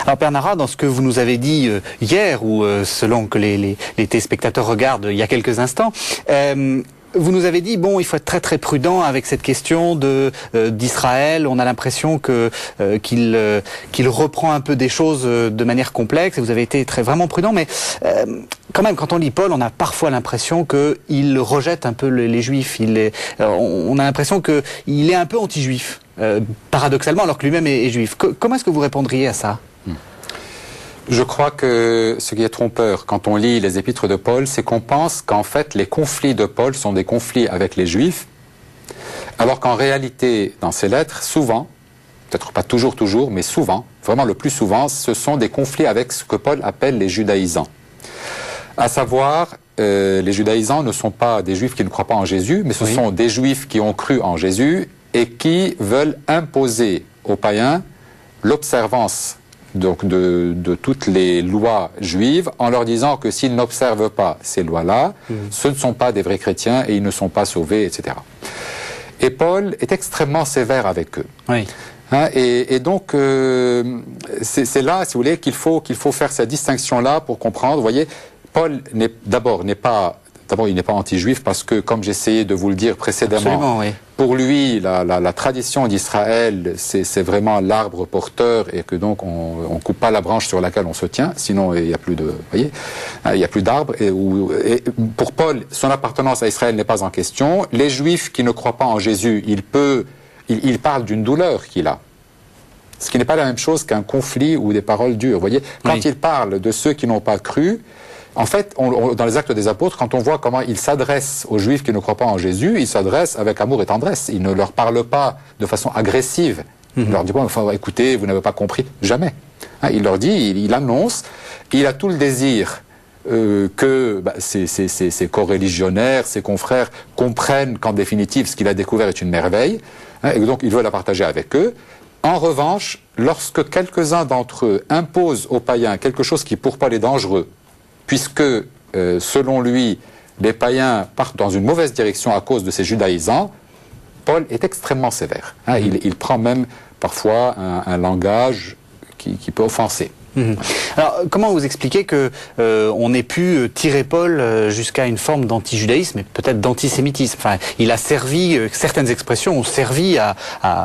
Alors Père Nara, dans ce que vous nous avez dit hier, ou selon que les téléspectateurs regardent il y a quelques instants, vous nous avez dit, bon, il faut être très très prudent avec cette question d'Israël. On a l'impression qu'il reprend un peu des choses de manière complexe, et vous avez été vraiment prudent, mais quand même, quand on lit Paul, on a parfois l'impression qu'il rejette un peu les Juifs. On a l'impression qu'il est un peu anti-juif, paradoxalement, alors que lui-même est juif. Comment est-ce que vous répondriez à ça ? Je crois que ce qui est trompeur quand on lit les épîtres de Paul, c'est qu'on pense qu'en fait les conflits de Paul sont des conflits avec les Juifs, alors qu'en réalité, dans ses lettres, souvent, peut-être pas toujours, mais souvent, vraiment le plus souvent, ce sont des conflits avec ce que Paul appelle les judaïsants. À savoir, les judaïsants ne sont pas des Juifs qui ne croient pas en Jésus, mais ce sont des Juifs qui ont cru en Jésus et qui veulent imposer aux païens l'observance donc de toutes les lois juives, en leur disant que s'ils n'observent pas ces lois-là, ce ne sont pas des vrais chrétiens et ils ne sont pas sauvés, etc. Et Paul est extrêmement sévère avec eux. Oui. Hein, et donc, c'est là, si vous voulez, qu'il faut faire cette distinction-là pour comprendre. Vous voyez, Paul d'abord, il n'est pas anti-juif parce que, comme j'essayais de vous le dire précédemment, oui. Pour lui, la tradition d'Israël, c'est vraiment l'arbre porteur et que donc on coupe pas la branche sur laquelle on se tient, sinon il n'y a plus de, voyez, il y a plus d'arbre. Et pour Paul, son appartenance à Israël n'est pas en question. Les Juifs qui ne croient pas en Jésus, il parle d'une douleur qu'il a. Ce qui n'est pas la même chose qu'un conflit ou des paroles dures. Vous voyez, quand il parle de ceux qui n'ont pas cru, en fait, dans les Actes des Apôtres, quand on voit comment il s'adresse aux Juifs qui ne croient pas en Jésus, il s'adresse avec amour et tendresse. Il ne leur parle pas de façon agressive. Il leur dit pas, enfin, écoutez, vous n'avez pas compris. Jamais. Hein, il leur dit, il annonce, il a tout le désir que ses co-religionnaires, ses confrères comprennent qu'en définitive, ce qu'il a découvert est une merveille. Hein, et donc, il veut la partager avec eux. En revanche, lorsque quelques-uns d'entre eux imposent aux païens quelque chose qui pour Paul est dangereux, puisque, selon lui, les païens partent dans une mauvaise direction à cause de ces judaïsants, Paul est extrêmement sévère. Hein, il prend même parfois un langage qui peut offenser. Alors, comment vous expliquez qu'on ait pu tirer Paul jusqu'à une forme d'anti-judaïsme et peut-être d'antisémitisme? Enfin, il a servi, certaines expressions ont servi à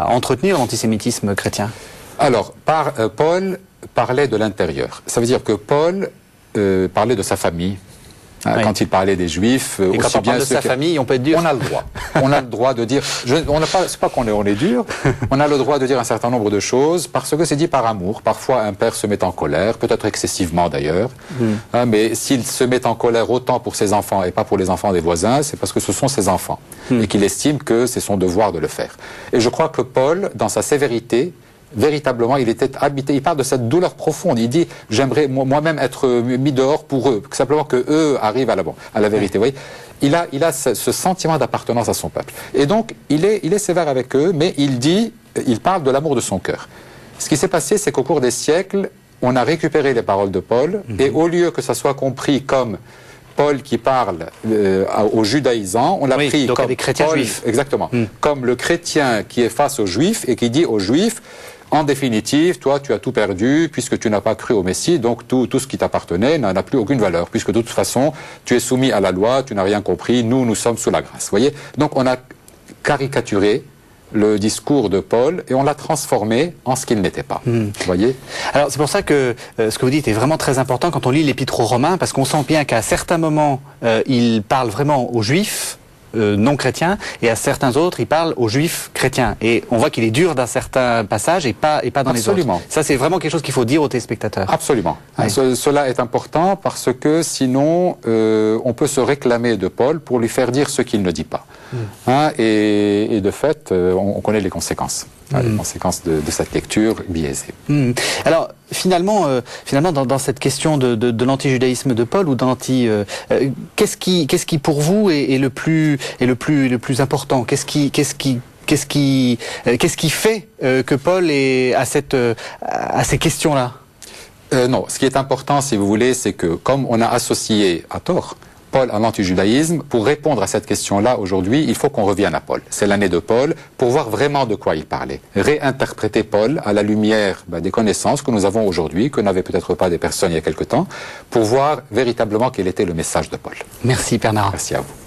entretenir l'antisémitisme chrétien. Alors, Paul parlait de l'intérieur. Ça veut dire que Paul parlait de sa famille. Hein, quand il parlait des Juifs, et quand on parle de sa famille, on peut être dur. On a le droit. On a le droit de dire. C'est pas qu'on est dur. On a le droit de dire un certain nombre de choses parce que c'est dit par amour. Parfois, un père se met en colère, peut-être excessivement d'ailleurs. Hein, mais s'il se met en colère autant pour ses enfants et pas pour les enfants des voisins, c'est parce que ce sont ses enfants et qu'il estime que c'est son devoir de le faire. Et je crois que Paul, dans sa sévérité, véritablement, il était habité. Il parle de cette douleur profonde. Il dit, j'aimerais moi-même être mis dehors pour eux, simplement que eux arrivent à la vérité. Vous voyez, il a ce sentiment d'appartenance à son peuple. Et donc, il est sévère avec eux, mais il parle de l'amour de son cœur. Ce qui s'est passé, c'est qu'au cours des siècles, on a récupéré les paroles de Paul, et au lieu que ça soit compris comme Paul qui parle aux judaïsants, on l'a pris donc comme des chrétiens Paul, juifs. Exactement. Comme le chrétien qui est face aux juifs et qui dit aux juifs, en définitive, toi, tu as tout perdu puisque tu n'as pas cru au Messie, donc tout ce qui t'appartenait n'a plus aucune valeur, puisque de toute façon, tu es soumis à la loi, tu n'as rien compris, nous sommes sous la grâce. Vous voyez ? Donc on a caricaturé le discours de Paul et on l'a transformé en ce qu'il n'était pas. Vous voyez ? Alors c'est pour ça que ce que vous dites est vraiment très important quand on lit l'Épître aux Romains, parce qu'on sent bien qu'à certains moments, il parle vraiment aux Juifs, non chrétiens, et à certains autres, il parle aux Juifs chrétiens. Et on voit qu'il est dur dans certains passages et pas dans Absolument. les autres. Ça, c'est vraiment quelque chose qu'il faut dire aux téléspectateurs. Absolument. Oui. Cela est important parce que sinon, on peut se réclamer de Paul pour lui faire dire ce qu'il ne dit pas. Hein, et de fait, on connaît les conséquences. Les conséquences de cette lecture biaisée. Alors, finalement, dans cette question de l'anti-judaïsme de Paul ou qu'est-ce qui pour vous est le plus important? Qu'est-ce qui fait que Paul est à ces questions-là? Non, ce qui est important, si vous voulez, c'est que comme on a associé à tort Paul en anti-judaïsme. Pour répondre à cette question-là, aujourd'hui, il faut qu'on revienne à Paul. C'est l'année de Paul, pour voir vraiment de quoi il parlait. Réinterpréter Paul à la lumière des connaissances que nous avons aujourd'hui, que n'avaient peut-être pas des personnes il y a quelque temps, pour voir véritablement quel était le message de Paul. Merci Bernard. Merci à vous.